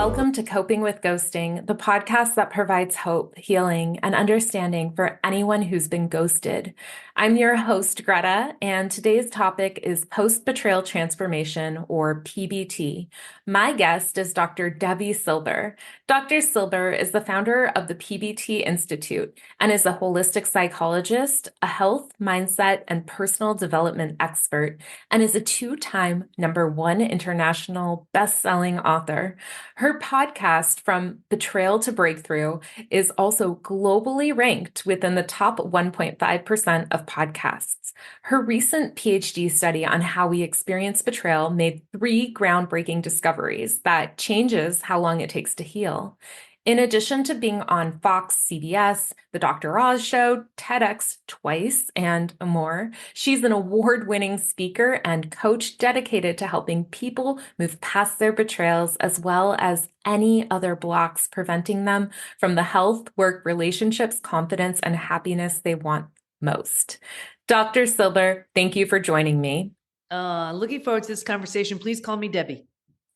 Welcome to Coping with Ghosting, the podcast that provides hope, healing, and understanding for anyone who's been ghosted. I'm your host, Gretta, and today's topic is Post Betrayal Transformation, or PBT. My guest is Dr. Debi Silber. Dr. Silber is the founder of the PBT Institute and is a holistic psychologist, a health, mindset, and personal development expert, and is a two-time #1 international best-selling author. Her podcast, From Betrayal to Breakthrough, is also globally ranked within the top 1.5% of podcasts. Her recent PhD study on how we experience betrayal made 3 groundbreaking discoveries that changes how long it takes to heal. In addition to being on Fox, CBS, The Dr. Oz Show, TEDx twice, and more, she's an award-winning speaker and coach dedicated to helping people move past their betrayals, as well as any other blocks preventing them from the health, work, relationships, confidence, and happiness they want most. Dr. Silber, thank you for joining me. Looking forward to this conversation. Please call me Debbie.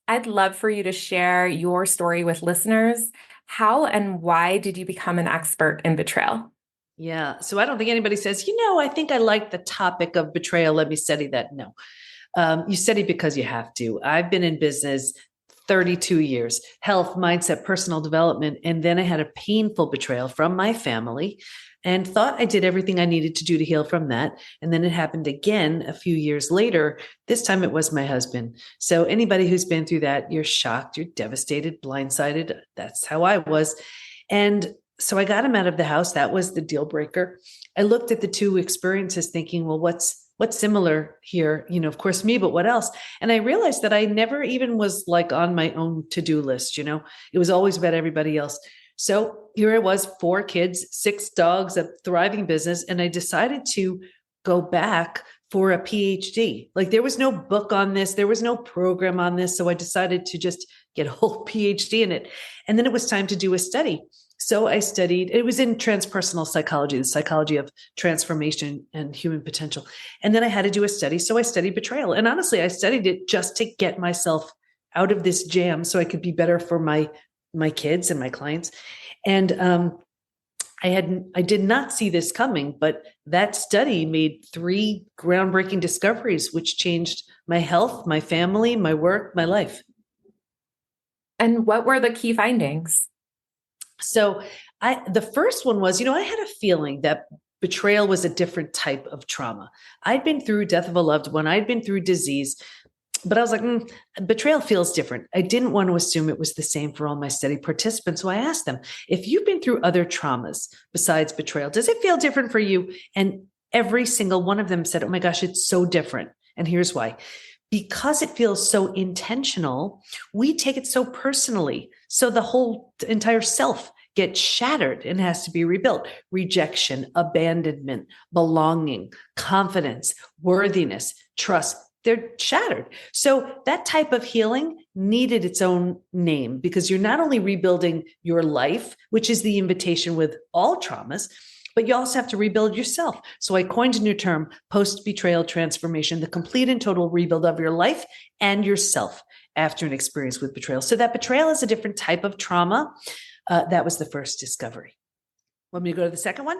I'd love for you to share your story with listeners. How and why did you become an expert in betrayal? Yeah. So I don't think anybody says, I think I like the topic of betrayal. Let me study that. No. You study because you have to. I've been in business 32 years, health, mindset, personal development. And then I had a painful betrayal from my family and thought I did everything I needed to do to heal from that. And then it happened again a few years later. This time it was my husband. So anybody who's been through that, you're shocked, you're devastated, blindsided. That's how I was. And so I got him out of the house. That was the deal breaker. I looked at the two experiences thinking, well, what's similar here? Of course me, but what else? And I realized that I never even was like on my own to-do list. It was always about everybody else. So here I was, 4 kids, 6 dogs, a thriving business. And I decided to go back for a PhD. Like there was no book on this. There was no program on this. So I decided to just get a whole PhD in it. And then it was time to do a study. So I studied, it was in transpersonal psychology, the psychology of transformation and human potential. And then I had to do a study. So I studied betrayal. And honestly, I studied it just to get myself out of this jam so I could be better for my kids and my clients. And I did not see this coming, but that study made 3 groundbreaking discoveries, which changed my health, my family, my work, my life. And what were the key findings? So the first one was, I had a feeling that betrayal was a different type of trauma. I'd been through death of a loved one. I'd been through disease, but I was like, betrayal feels different. I didn't want to assume it was the same for all my study participants. So I asked them, if you've been through other traumas besides betrayal, does it feel different for you? And every single one of them said, oh my gosh, it's so different. And here's why. Because it feels so intentional, we take it so personally. So the whole entire self gets shattered and has to be rebuilt. Rejection, abandonment, belonging, confidence, worthiness, trust, they're shattered. So that type of healing needed its own name because you're not only rebuilding your life, which is the invitation with all traumas, but you also have to rebuild yourself. So I coined a new term, post-betrayal transformation, the complete and total rebuild of your life and yourself after an experience with betrayal. So that betrayal is a different type of trauma. That was the first discovery. Want me to go to the second one?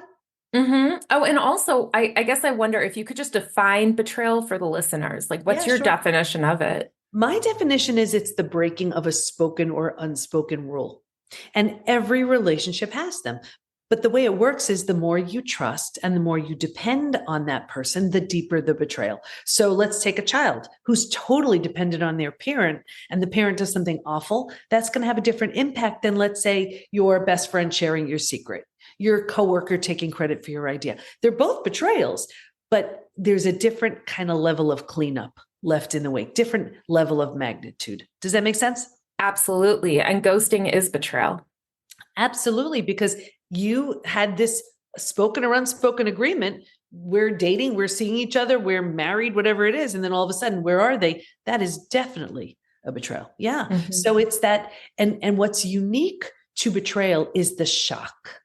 Mm-hmm. Oh, and also, I guess I wonder if you could just define betrayal for the listeners. Like, what's your definition of it? My definition is it's the breaking of a spoken or unspoken rule. And every relationship has them. But the way it works is the more you trust and the more you depend on that person, the deeper the betrayal. So let's take a child who's totally dependent on their parent and the parent does something awful. That's going to have a different impact than, let's say, your best friend sharing your secret, your coworker taking credit for your idea. They're both betrayals, but there's a different kind of level of cleanup left in the wake, different level of magnitude. Does that make sense? Absolutely. And ghosting is betrayal. Absolutely, because you had this spoken or unspoken agreement. We're dating, we're seeing each other, we're married, whatever it is. And then all of a sudden, where are they? That is definitely a betrayal. Yeah. Mm-hmm. So it's that. And what's unique to betrayal is the shock.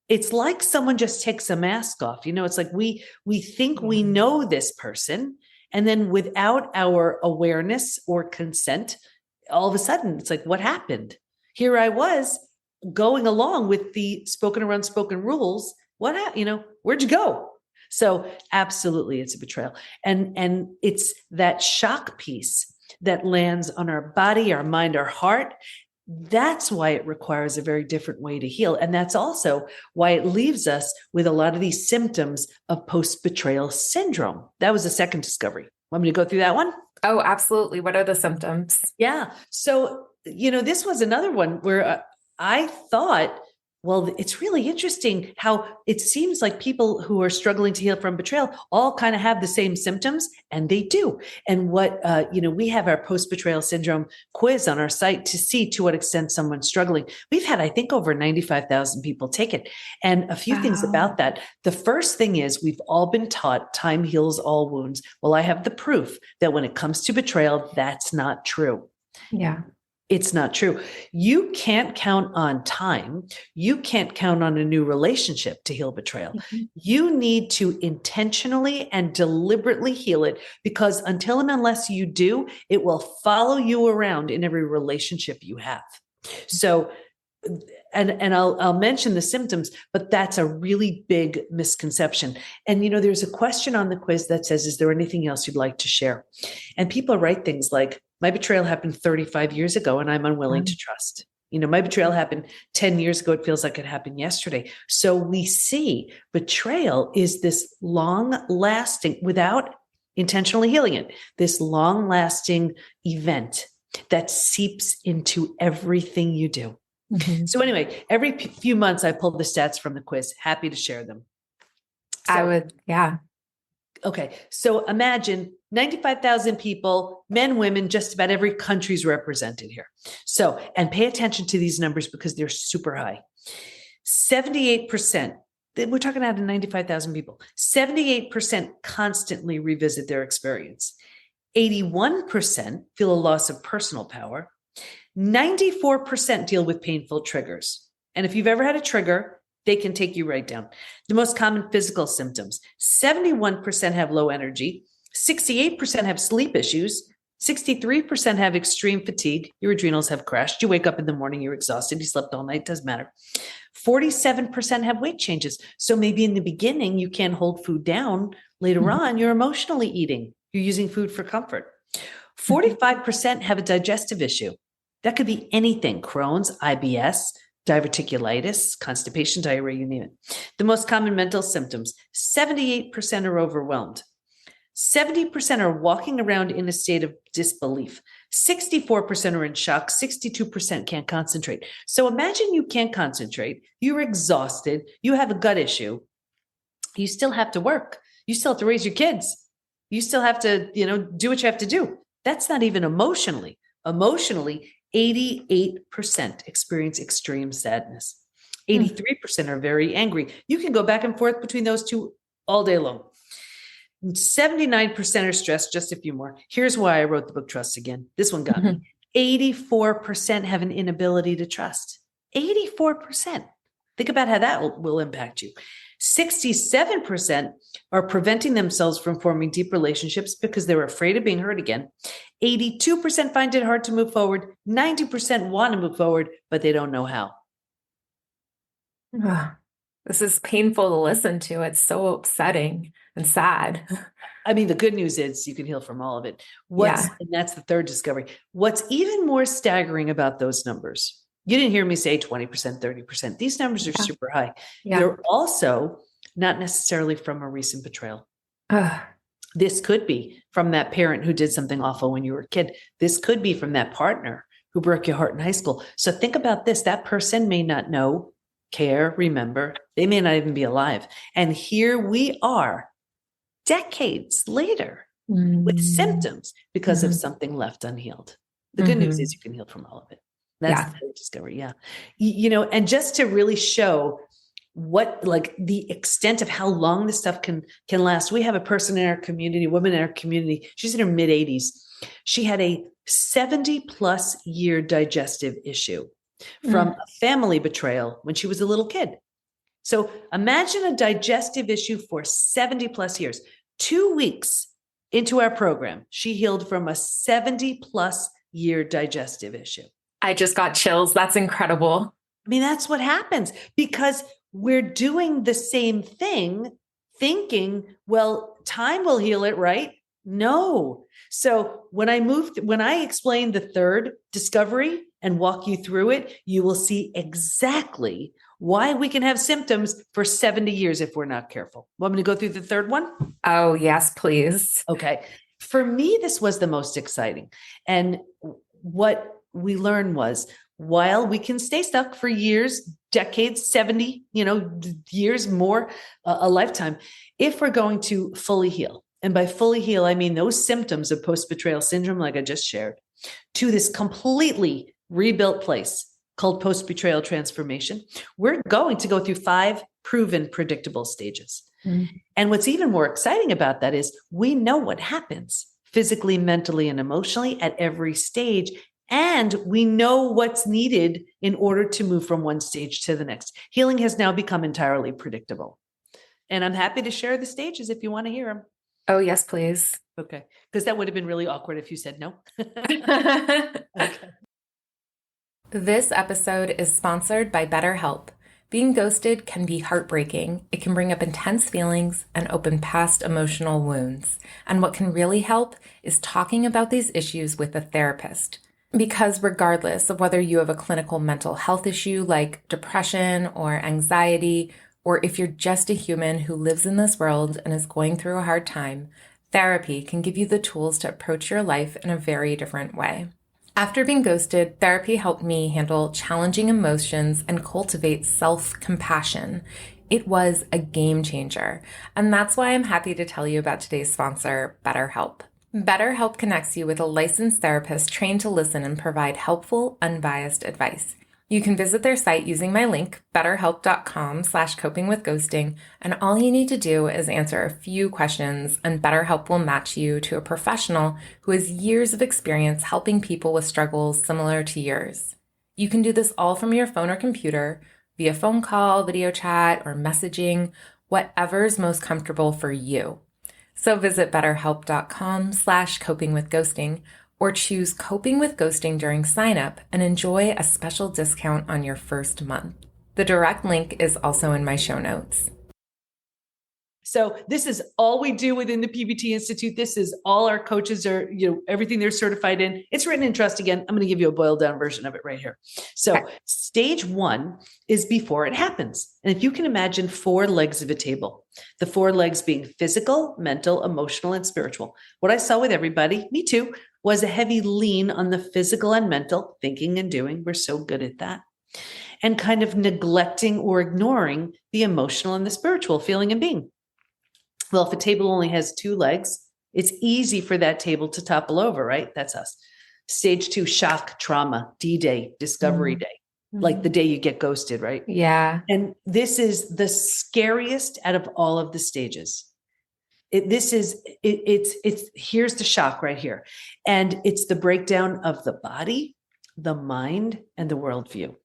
It's like someone just takes a mask off. It's like we think we know this person. And then without our awareness or consent, all of a sudden it's like, what happened? Here I was going along with the spoken or unspoken rules. Where'd you go? So absolutely, it's a betrayal. And it's that shock piece that lands on our body, our mind, our heart. That's why it requires a very different way to heal. And that's also why it leaves us with a lot of these symptoms of post-betrayal syndrome. That was the second discovery. Want me to go through that one? Oh, absolutely. What are the symptoms? Yeah. So, this was another one where I thought, well, it's really interesting how it seems like people who are struggling to heal from betrayal all kind of have the same symptoms, and they do. And we have our post-betrayal syndrome quiz on our site to see to what extent someone's struggling. We've had, I think, over 95,000 people take it. And a few things about that. The first thing is we've all been taught time heals all wounds. Well, I have the proof that when it comes to betrayal, that's not true. Yeah. It's not true. You can't count on time. You can't count on a new relationship to heal betrayal. Mm-hmm. You need to intentionally and deliberately heal it, because until and unless you do, it will follow you around in every relationship you have. So, and I'll mention the symptoms, but that's a really big misconception. And, there's a question on the quiz that says, is there anything else you'd like to share? And people write things like, my betrayal happened 35 years ago and I'm unwilling to trust. My betrayal happened 10 years ago. It feels like it happened yesterday. So we see betrayal is this long lasting, without intentionally healing it, this long lasting event that seeps into everything you do. Mm-hmm. So anyway, every few months I pull the stats from the quiz. Happy to share them. I would, yeah. Okay. So imagine 95,000 people, men, women, just about every country's represented here. So, and pay attention to these numbers because they're super high. 78%, we're talking out of 95,000 people, 78% constantly revisit their experience. 81% feel a loss of personal power. 94% deal with painful triggers. And if you've ever had a trigger, they can take you right down. The most common physical symptoms: 71% have low energy, 68% have sleep issues, 63% have extreme fatigue. Your adrenals have crashed. You wake up in the morning, you're exhausted, you slept all night, doesn't matter. 47% have weight changes. So maybe in the beginning, you can't hold food down. Later on, you're emotionally eating. You're using food for comfort. 45% have a digestive issue. That could be anything: Crohn's, IBS, diverticulitis, constipation, diarrhea, you name it. The most common mental symptoms: 78% are overwhelmed. 70% are walking around in a state of disbelief. 64% are in shock. 62% can't concentrate. So imagine you can't concentrate. You're exhausted. You have a gut issue. You still have to work. You still have to raise your kids. You still have to, do what you have to do. That's not even emotionally. Emotionally, 88% experience extreme sadness. 83% are very angry. You can go back and forth between those two all day long. 79% are stressed. Just a few more. Here's why I wrote the book Trust Again. This one got me. 84% have an inability to trust. 84%. Think about how that will impact you. 67% are preventing themselves from forming deep relationships because they're afraid of being hurt again. 82% find it hard to move forward. 90% want to move forward, but they don't know how. This is painful to listen to. It's so upsetting and sad. I mean, the good news is you can heal from all of it. And that's the third discovery. What's even more staggering about those numbers, you didn't hear me say 20%, 30%. These numbers are super high. Yeah. They're also not necessarily from a recent betrayal. This could be from that parent who did something awful when you were a kid. This could be from that partner who broke your heart in high school. So think about this. That person may not know, care, remember. They may not even be alive. And here we are, decades later, with symptoms because of something left unhealed. The good news is you can heal from all of it. That's the discovery. Yeah. And just to really show what, like, the extent of how long this stuff can last. We have a person in our community, a woman in our community. She's in her mid 80s. She had a 70+ year digestive issue from a family betrayal when she was a little kid. So imagine a digestive issue for 70+ years. 2 weeks into our program, she healed from a 70+ 7-year digestive issue. I just got chills. That's incredible. I mean, that's what happens because we're doing the same thing, thinking, well, time will heal it, right? No. So when I explain the third discovery and walk you through it, you will see exactly why we can have symptoms for 70 years if we're not careful. Want me to go through the third one? Oh, yes, please. Okay. For me, this was the most exciting. And what we learned was while we can stay stuck for years, decades, 70, years more, a lifetime, if we're going to fully heal. And by fully heal, I mean those symptoms of post-betrayal syndrome, like I just shared, to this completely rebuilt place called post-betrayal transformation, we're going to go through 5 proven predictable stages. Mm-hmm. And what's even more exciting about that is we know what happens physically, mentally, and emotionally at every stage. And we know what's needed in order to move from one stage to the next. Healing has now become entirely predictable. And I'm happy to share the stages if you want to hear them. Oh, yes, please. Okay. Because that would have been really awkward if you said no. Okay. This episode is sponsored by BetterHelp. Being ghosted can be heartbreaking. It can bring up intense feelings and open past emotional wounds. And what can really help is talking about these issues with a therapist. Because regardless of whether you have a clinical mental health issue like depression or anxiety, or if you're just a human who lives in this world and is going through a hard time, therapy can give you the tools to approach your life in a very different way. After being ghosted, therapy helped me handle challenging emotions and cultivate self-compassion. It was a game changer, and that's why I'm happy to tell you about today's sponsor, BetterHelp. BetterHelp connects you with a licensed therapist trained to listen and provide helpful, unbiased advice. You can visit their site using my link, betterhelp.com/copingwithghosting, and all you need to do is answer a few questions, and BetterHelp will match you to a professional who has years of experience helping people with struggles similar to yours. You can do this all from your phone or computer, via phone call, video chat, or messaging, whatever's most comfortable for you. So visit betterhelp.com/copingwithghosting or choose Coping with Ghosting during sign-up and enjoy a special discount on your first month. The direct link is also in my show notes. So this is all we do within the PBT Institute. This is all our coaches are, everything they're certified in. It's written in trust again. I'm going to give you a boiled down version of it right here. So Stage 1 is before it happens. And if you can imagine 4 legs of a table, the 4 legs being physical, mental, emotional, and spiritual. What I saw with everybody, me too, was a heavy lean on the physical and mental, thinking and doing. We're so good at that. And kind of neglecting or ignoring the emotional and the spiritual, feeling and being. Well, if a table only has 2 legs, it's easy for that table to topple over, right? That's us. Stage 2, shock, trauma, D-Day, discovery day, like the day you get ghosted, right? Yeah. And this is the scariest out of all of the stages. Here's the shock right here. And it's the breakdown of the body, the mind, and the worldview.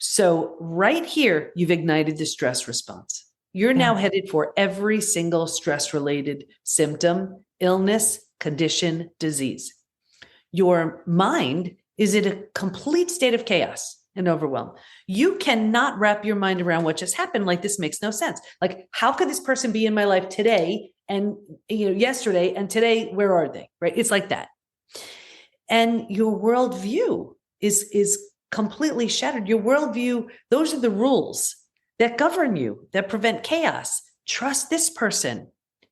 So right here, you've ignited the stress response. You're now headed for every single stress-related symptom, illness, condition, disease. Your mind is in a complete state of chaos and overwhelm. You cannot wrap your mind around what just happened. Like, this makes no sense. Like, how could this person be in my life today and yesterday and today? Where are they? Right? It's like that. And your worldview is completely shattered. Your worldview, those are the rules that govern you, that prevent chaos. Trust this person.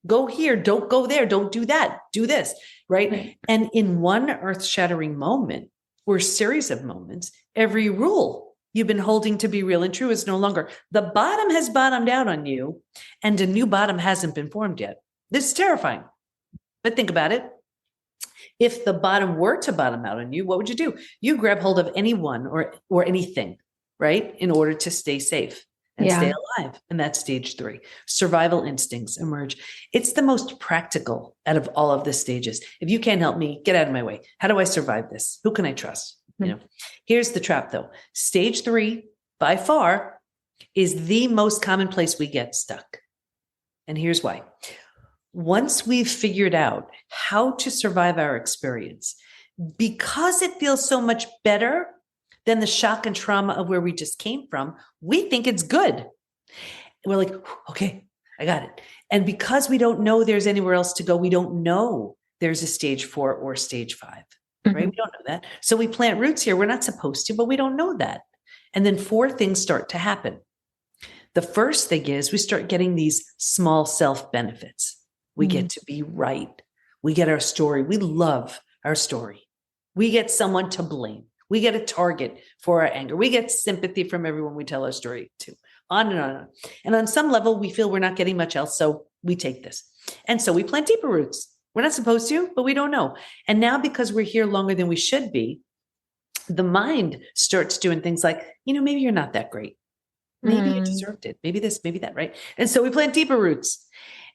Go here, don't go there, don't do that, do this, right? And in one earth-shattering moment or series of moments, every rule you've been holding to be real and true is no longer. The bottom has bottomed out on you and a new bottom hasn't been formed yet. This is terrifying. But think about it. If the bottom were to bottom out on you, what would you do? You grab hold of anyone or anything, right? In order to stay safe and stay alive. And that's stage 3. Survival instincts emerge. It's the most practical out of all of the stages. If you can't help me, get out of my way. How do I survive this? Who can I trust? Here's the trap though. Stage 3, by far, is the most common place we get stuck. And here's why. once we've figured out how to survive our experience, because it feels so much better than the shock and trauma of where we just came from, we think it's good. We're like, okay, I got it. And because we don't know there's anywhere else to go, we don't know there's a stage 4 or stage 5, right? We don't know that. So we plant roots here. We're not supposed to, but we don't know that. And then 4 things start to happen. The first thing is we start getting these small self benefits. We get to be right. We get our story. We love our story. We get someone to blame. We get a target for our anger. We get sympathy from everyone we tell our story to. On and on and on. And on some level, we feel we're not getting much else. So we take this. And so we plant deeper roots. We're not supposed to, but we don't know. And now because we're here longer than we should be, the mind starts doing things like, maybe you're not that great. Maybe you deserved it. Maybe this, maybe that, right? And so we plant deeper roots.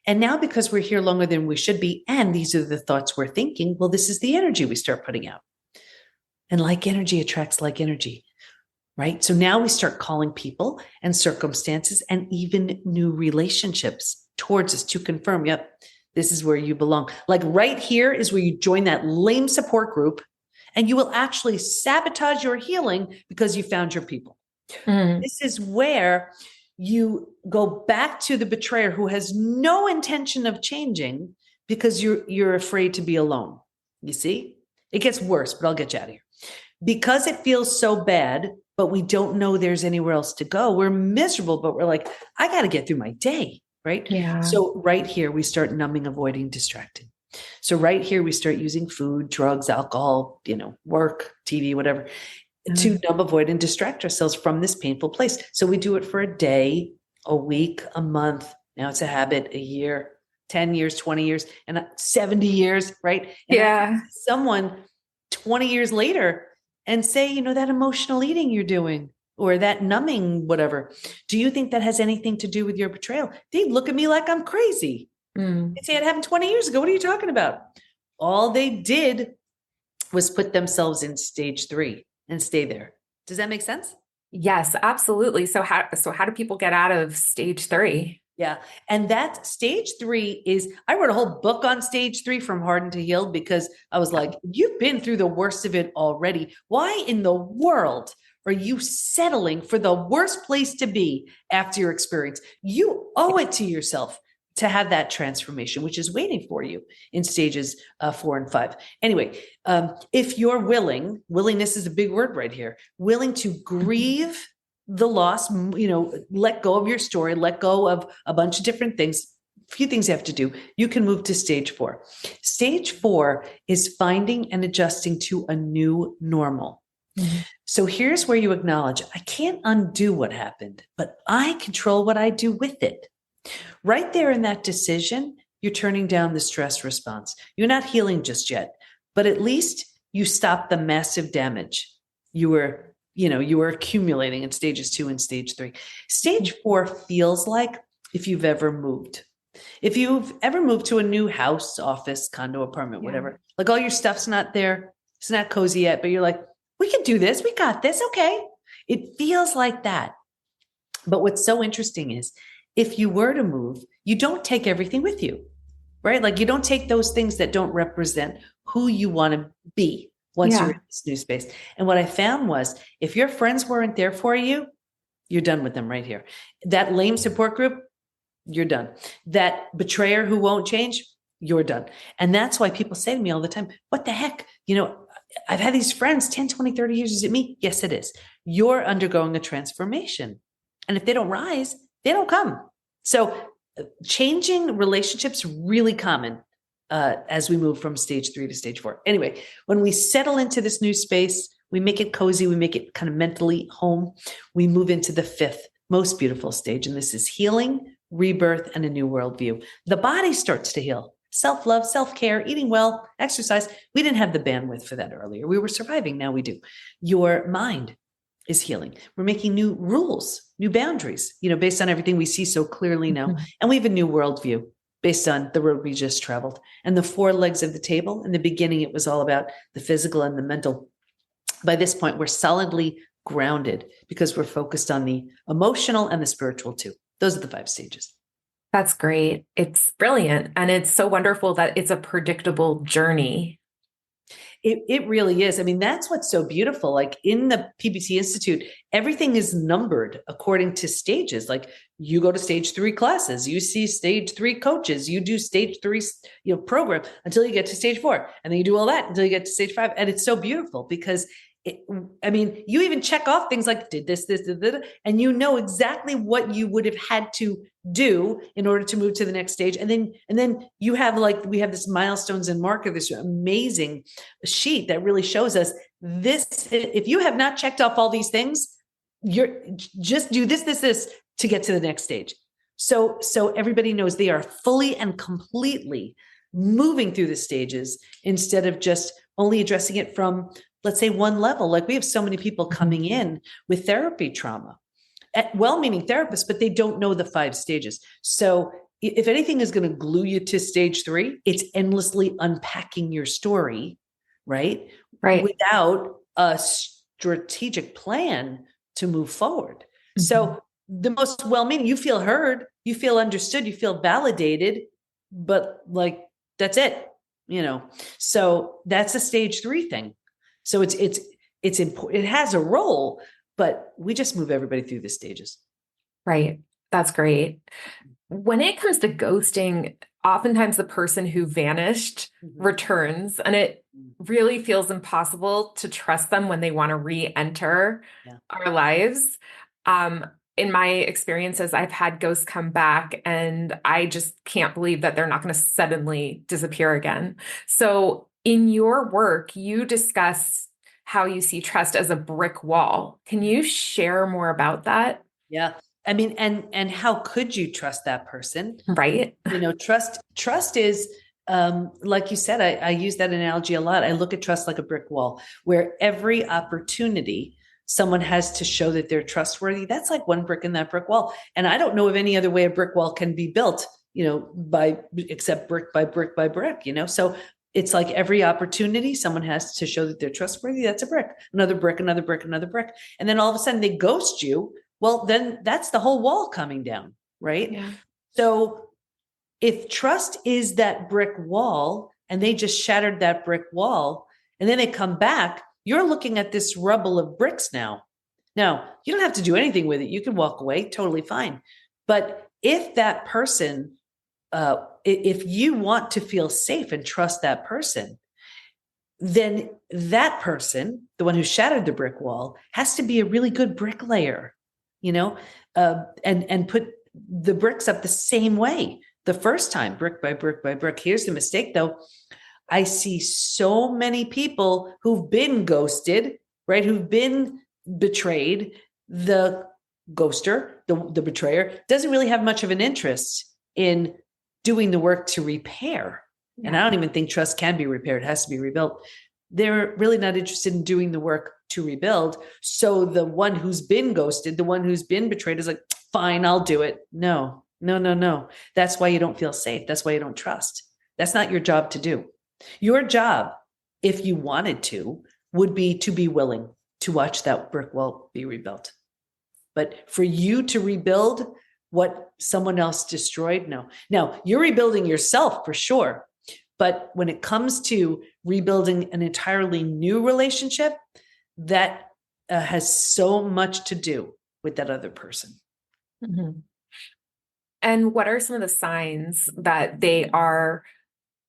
And now because we're here longer than we should be, and these are the thoughts we're thinking, well, this is the energy we start putting out. And like energy attracts like energy, right? So now we start calling people and circumstances and even new relationships towards us to confirm, yep, this is where you belong. Like right here is where you join that lame support group, and you will actually sabotage your healing because you found your people. This is where you go back to the betrayer who has no intention of changing because you're afraid to be alone. You see, it gets worse, but I'll get you out of here. Because it feels so bad, but we don't know there's anywhere else to go. We're miserable, but we're like, I got to get through my day, right? Yeah. So right here, we start numbing, avoiding, distracting. So right here, we start using food, drugs, alcohol, work, TV, whatever, to numb, avoid, and distract ourselves from this painful place. So we do it for a day, a week, a month. Now it's a habit, a year, 10 years, 20 years, and 70 years, right? And someone 20 years later and say, that emotional eating you're doing or that numbing, whatever. Do you think that has anything to do with your betrayal? They look at me like I'm crazy. They say it happened 20 years ago. What are you talking about? All they did was put themselves in stage 3 and stay there. Does that make sense? Yes, absolutely. So how do people get out of stage 3? Yeah. And that stage 3 is, I wrote a whole book on stage 3 from hardened to healed because I was like, you've been through the worst of it already. Why in the world are you settling for the worst place to be after your experience? You owe it to yourself to have that transformation, which is waiting for you in stages 4 and 5. Anyway, if you're willingness is a big word right here, willing to grieve the loss, let go of your story, let go of a bunch of different things, a few things you have to do, you can move to stage 4. Stage 4 is finding and adjusting to a new normal. So here's where you acknowledge, I can't undo what happened, but I control what I do with it. Right there in that decision, you're turning down the stress response. You're not healing just yet, but at least you stopped the massive damage you were accumulating in stages 2 and stage 3. Stage 4 feels like if you've ever moved. If you've ever moved to a new house, office, condo, apartment, whatever, like all your stuff's not there. It's not cozy yet, but you're like, we can do this. We got this. Okay. It feels like that. But what's so interesting is if you were to move, you don't take everything with you, right? Like you don't take those things that don't represent who you want to be once you're in this new space. And what I found was if your friends weren't there for you, you're done with them right here. That lame support group, you're done. That betrayer who won't change, you're done. And that's why people say to me all the time, what the heck? I've had these friends 10, 20, 30 years. Is it me? Yes, it is. You're undergoing a transformation. And if they don't rise, they don't come. So changing relationships really common as we move from stage 3 to stage 4. Anyway, when we settle into this new space, we make it cozy, we make it kind of mentally home. We move into the 5th most beautiful stage. And this is healing, rebirth, and a new worldview. The body starts to heal. Self-love, self-care, eating well, exercise. We didn't have the bandwidth for that earlier. We were surviving. Now we do. Your mind is healing. We're making new rules, new boundaries, based on everything we see so clearly now. And we have a new worldview based on the road we just traveled. And the 4 legs of the table, in the beginning, it was all about the physical and the mental. By this point, we're solidly grounded because we're focused on the emotional and the spiritual too. Those are the 5 stages. That's great. It's brilliant. And it's so wonderful that it's a predictable journey. It really is. I mean, that's what's so beautiful. Like in the PBT Institute, everything is numbered according to stages. Like you go to stage 3 classes, you see stage 3 coaches, you do stage 3, program until you get to stage 4, and then you do all that until you get to stage 5. And it's so beautiful because I mean, you even check off things like did this, and you know exactly what you would have had to do in order to move to the next stage. And then you have we have this milestones and marker, this amazing sheet that really shows us this. If you have not checked off all these things, you're just do this to get to the next stage. So everybody knows they are fully and completely moving through the stages instead of just only addressing it from, let's say, one level. Like we have so many people coming in with therapy trauma, well-meaning therapists, but they don't know the 5 stages. So if anything is going to glue you to stage 3, it's endlessly unpacking your story, right? Right. Without a strategic plan to move forward. Mm-hmm. So the most well-meaning, you feel heard, you feel understood, you feel validated, but that's it, So that's a stage 3 thing. So it's important. It has a role, but we just move everybody through the stages. Right. That's great. When it comes to ghosting, oftentimes the person who vanished returns, and it really feels impossible to trust them when they want to re-enter our lives. In my experiences, I've had ghosts come back, and I just can't believe that they're not going to suddenly disappear again. So in your work, you discuss how you see trust as a brick wall. Can you share more about that? Yeah. I mean, and how could you trust that person? Right. Trust is, like you said, I use that analogy a lot. I look at trust like a brick wall where every opportunity someone has to show that they're trustworthy. That's like one brick in that brick wall. And I don't know of any other way a brick wall can be built, except brick by brick by brick, So it's like every opportunity someone has to show that they're trustworthy. That's a brick, another brick, another brick, another brick. And then all of a sudden they ghost you. Well, then that's the whole wall coming down, right? Yeah. So if trust is that brick wall and they just shattered that brick wall and then they come back, you're looking at this rubble of bricks now. Now, you don't have to do anything with it. You can walk away, totally fine. But if that person, if you want to feel safe and trust that person, then that person, the one who shattered the brick wall, has to be a really good bricklayer, and put the bricks up the same way the first time, brick by brick by brick. Here's the mistake, though. I see so many people who've been ghosted, right? Who've been betrayed. The ghoster, the betrayer, doesn't really have much of an interest in doing the work to repair. Yeah. And I don't even think trust can be repaired. It has to be rebuilt. They're really not interested in doing the work to rebuild. So the one who's been ghosted, the one who's been betrayed is like, fine, I'll do it. No. That's why you don't feel safe. That's why you don't trust. That's not your job to do. Your job, if you wanted to, would be to be willing to watch that brick wall be rebuilt. But for you to rebuild what someone else destroyed, no. Now, you're rebuilding yourself for sure. But when it comes to rebuilding an entirely new relationship, that has so much to do with that other person. Mm-hmm. And what are some of the signs that they are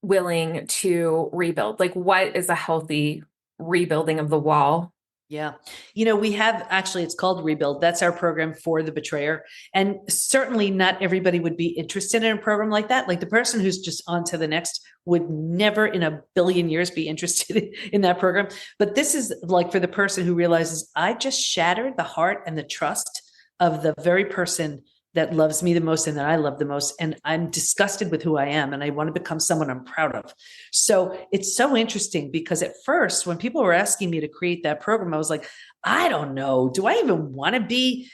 willing to rebuild? Like, what is a healthy rebuilding of the wall? Yeah. We have actually, it's called Rebuild. That's our program for the betrayer. And certainly not everybody would be interested in a program like that. Like the person who's just on to the next would never in a billion years be interested in that program. But this is like for the person who realizes I just shattered the heart and the trust of the very person that loves me the most and that I love the most. And I'm disgusted with who I am. And I want to become someone I'm proud of. So it's so interesting because at first, when people were asking me to create that program, I was like, I don't know. Do I even want to be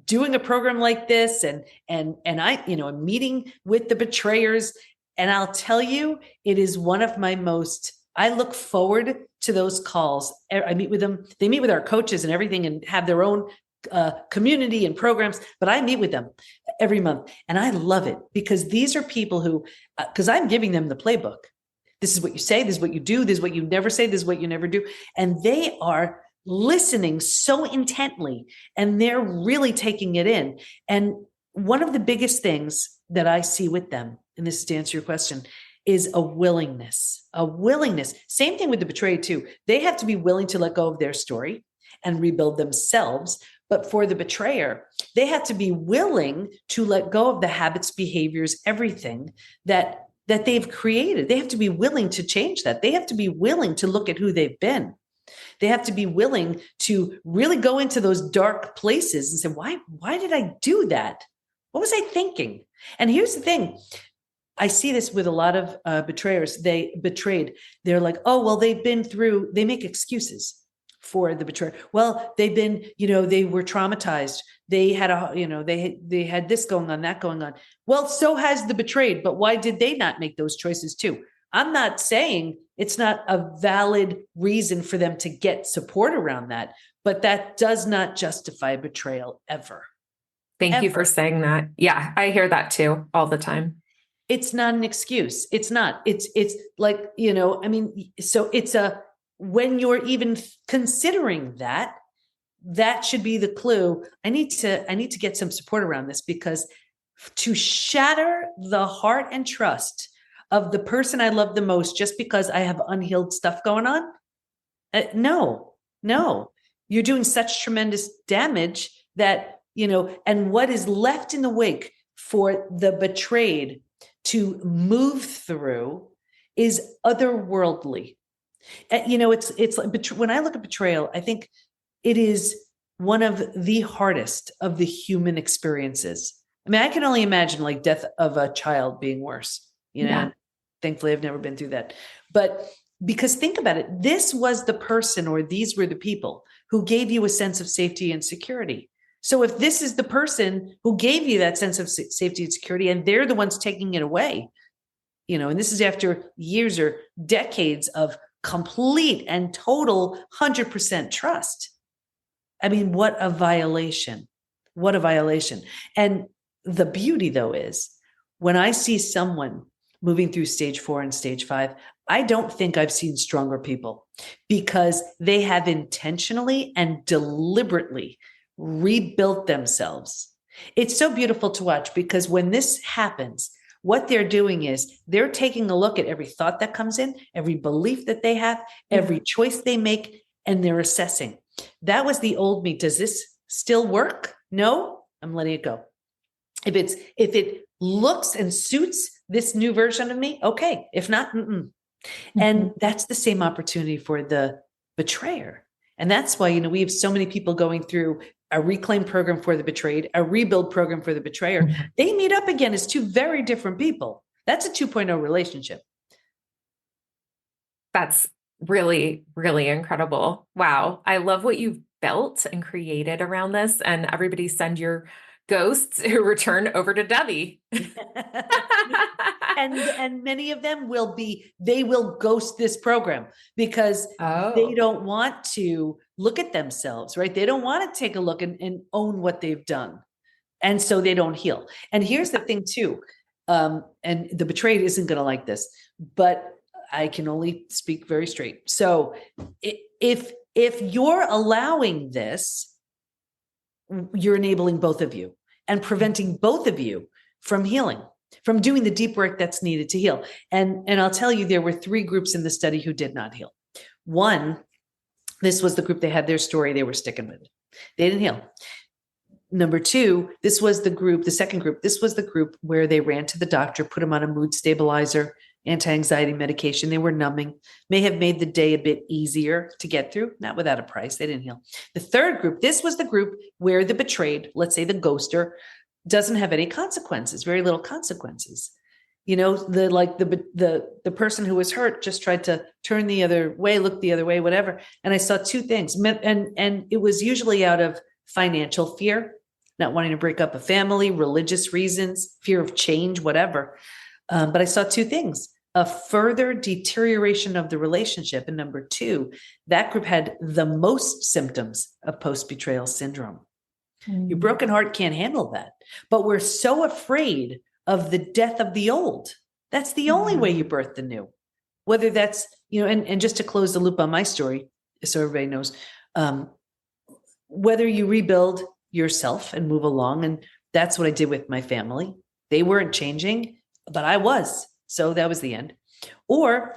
doing a program like this? And I, I'm meeting with the betrayers. And I'll tell you, it is one of my most, I look forward to those calls. I meet with them. They meet with our coaches and everything and have their own community and programs, but I meet with them every month. And I love it because these are people who, because I'm giving them the playbook. This is what you say, this is what you do, this is what you never say, this is what you never do. And they are listening so intently and they're really taking it in. And one of the biggest things that I see with them, and this is to answer your question, is a willingness. Same thing with the betrayed too. They have to be willing to let go of their story and rebuild themselves. But for the betrayer, they have to be willing to let go of the habits, behaviors, everything that they've created. They have to be willing to change that. They have to be willing to look at who they've been. They have to be willing to really go into those dark places and say, why did I do that? What was I thinking? And here's the thing. I see this with a lot of betrayers. They betrayed. They're like, oh, well, they make excuses for the betrayer. Well, they've been, they were traumatized. They had they had this going on, that going on. Well, so has the betrayed, but why did they not make those choices too? I'm not saying it's not a valid reason for them to get support around that, but that does not justify betrayal ever. Thank you for saying that. Yeah, I hear that too all the time. It's not an excuse. It's not. It's like, so it's when you're even considering that should be the clue. I need to get some support around this, because to shatter the heart and trust of the person I love the most just because I have unhealed stuff going on. No, you're doing such tremendous damage that, and what is left in the wake for the betrayed to move through is otherworldly. It's like, when I look at betrayal, I think it is one of the hardest of the human experiences. I mean, I can only imagine like death of a child being worse, Yeah. Thankfully I've never been through that. But because think about it, this was the person, or these were the people who gave you a sense of safety and security. So if this is the person who gave you that sense of safety and security, and they're the ones taking it away, and this is after years or decades of complete and total 100% trust. I mean, what a violation. What a violation. And the beauty, though, is when I see someone moving through stage 4 and stage 5, I don't think I've seen stronger people, because they have intentionally and deliberately rebuilt themselves. It's so beautiful to watch, because when this happens, what they're doing is they're taking a look at every thought that comes in, every belief that they have, every choice they make, and they're assessing. That was the old me. Does this still work? No, I'm letting it go. If it looks and suits this new version of me, okay. If not, And that's the same opportunity for the betrayer. And that's why, we have so many people going through a reclaim program for the betrayed, a rebuild program for the betrayer. They meet up again as two very different people. That's a 2.0 relationship. That's really, really incredible. Wow. I love what you've built and created around this. And everybody send your ghosts who return over to Debi. and many of them they will ghost this program, because they don't want to look at themselves, right? They don't want to take a look and own what they've done. And so they don't heal. And here's the thing too. And the betrayed isn't going to like this, but I can only speak very straight. So if you're allowing this, you're enabling both of you and preventing both of you from healing, from doing the deep work that's needed to heal. And I'll tell you, there were 3 groups in the study who did not heal. One, this was the group, they had their story they were sticking with. They didn't heal. Number 2, this was the second group, this was the group where they ran to the doctor, put them on a mood stabilizer, anti-anxiety medication. They were numbing, may have made the day a bit easier to get through, not without a price. They didn't heal. The third group, this was the group where the betrayed, let's say the ghoster, doesn't have any consequences, very little consequences. The person who was hurt just tried to turn the other way, look the other way, whatever. And I saw 2 things. And it was usually out of financial fear, not wanting to break up a family, religious reasons, fear of change, whatever. But I saw 2 things: a further deterioration of the relationship. And number 2, that group had the most symptoms of post-betrayal syndrome. Your Mm. broken heart can't handle that. But we're so afraid of the death of the old. That's the only way you birth the new. Whether that's, and just to close the loop on my story, so everybody knows, um, whether you rebuild yourself and move along, and that's what I did with my family. They weren't changing, but I was. So that was the end. Or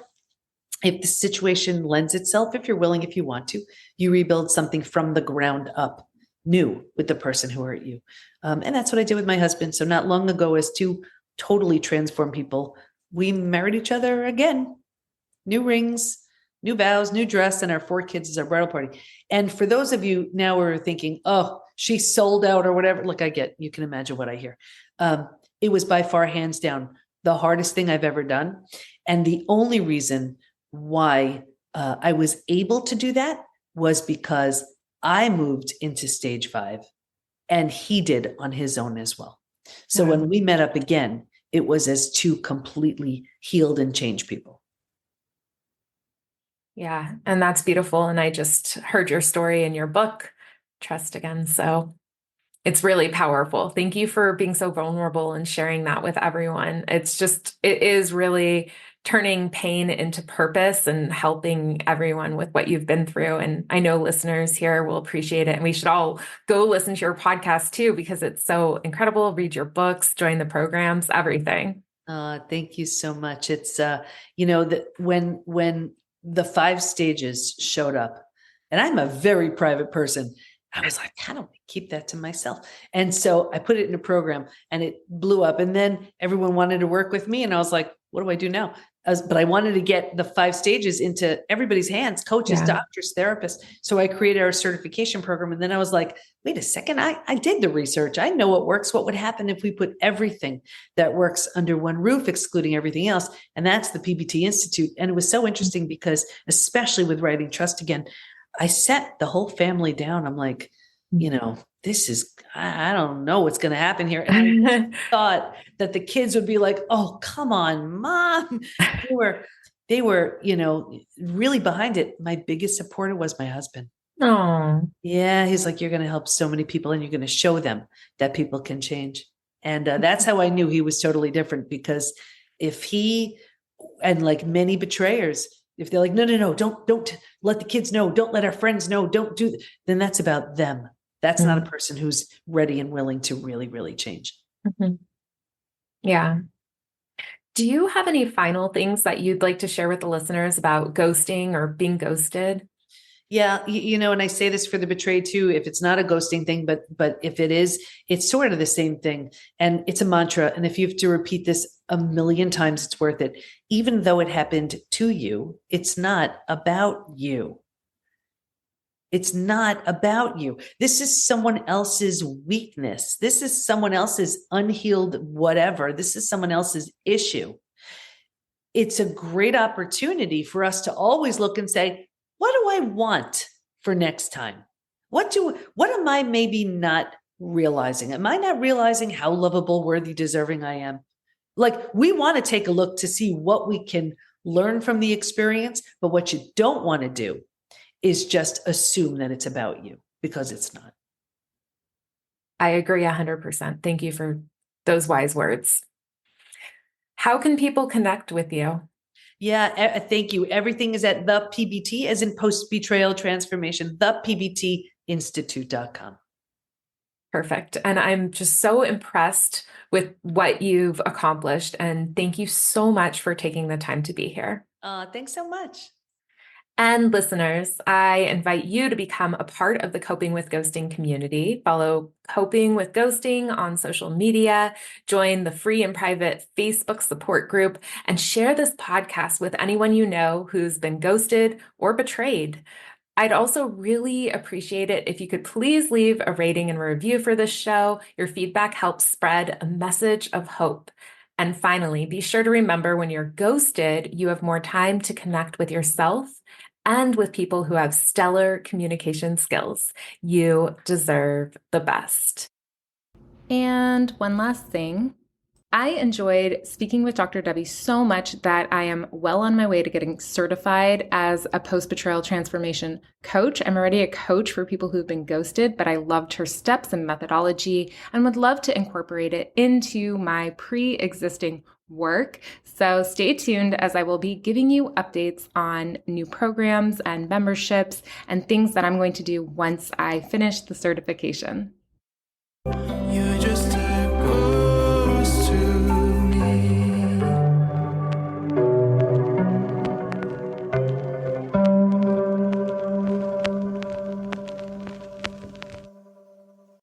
if the situation lends itself, if you're willing, if you want to, you rebuild something from the ground up, new with the person who hurt you. And that's what I did with my husband. So not long ago, as two totally transformed people, we married each other again. New rings, new vows, new dress, and our 4 kids as our bridal party. And for those of you now who are thinking, oh, she sold out or whatever, look, you can imagine what I hear. It was by far, hands down, the hardest thing I've ever done. And the only reason why I was able to do that was because I moved into stage 5 and he did on his own as well. So when we met up again, it was as two completely healed and changed people. Yeah, and that's beautiful. And I just heard your story in your book, Trust Again. So it's really powerful. Thank you for being so vulnerable and sharing that with everyone. It is really turning pain into purpose and helping everyone with what you've been through. And I know listeners here will appreciate it. And we should all go listen to your podcast too, because it's so incredible. Read your books, join the programs, everything. Thank you so much. It's, when the 5 stages showed up, and I'm a very private person, I was like, how do I keep that to myself? And so I put it in a program and it blew up. And then everyone wanted to work with me. And I was like, what do I do now? But I wanted to get the 5 stages into everybody's hands, coaches, doctors, therapists. So I created our certification program. And then I was like, wait a second, I did the research. I know what works. What would happen if we put everything that works under one roof, excluding everything else? And that's the PBT Institute. And it was so interesting because, especially with writing Trust Again, I set the whole family down. I'm like, this is, I don't know what's going to happen here. And I thought that the kids would be like, oh, come on, mom. They were, really behind it. My biggest supporter was my husband. Oh, Yeah. He's like, you're going to help so many people and you're going to show them that people can change. And that's how I knew he was totally different, because if he, and like many betrayers, if they're like, no, don't let the kids know, don't let our friends know, don't do that, then that's about them. That's not a person who's ready and willing to really, really change. Mm-hmm. Yeah. Do you have any final things that you'd like to share with the listeners about ghosting or being ghosted? Yeah. And I say this for the betrayed too, if it's not a ghosting thing, but if it is, it's sort of the same thing. And it's a mantra. And if you have to repeat this a million times, it's worth it. Even though it happened to you, it's not about you. It's not about you. This is someone else's weakness. This is someone else's unhealed whatever. This is someone else's issue. It's a great opportunity for us to always look and say, what do I want for next time? What am I maybe not realizing? Am I not realizing how lovable, worthy, deserving I am? Like, we want to take a look to see what we can learn from the experience, but what you don't want to do is just assume that it's about you, because it's not. I agree 100%. Thank you for those wise words. How can people connect with you? Yeah, thank you. Everything is at the PBT, as in Post Betrayal Transformation, thepbtinstitute.com. Perfect. And I'm just so impressed with what you've accomplished. And thank you so much for taking the time to be here. Thanks so much. And listeners, I invite you to become a part of the Coping with Ghosting community. Follow Coping with Ghosting on social media, join the free and private Facebook support group, and share this podcast with anyone you know who's been ghosted or betrayed. I'd also really appreciate it if you could please leave a rating and review for this show. Your feedback helps spread a message of hope. And finally, be sure to remember, when you're ghosted, you have more time to connect with yourself and with people who have stellar communication skills. You deserve the best. And one last thing. I enjoyed speaking with Dr. Debi so much that I am well on my way to getting certified as a post-betrayal transformation coach. I'm already a coach for people who've been ghosted, but I loved her steps and methodology and would love to incorporate it into my pre-existing work. So stay tuned as I will be giving you updates on new programs and memberships and things that I'm going to do once I finish the certification.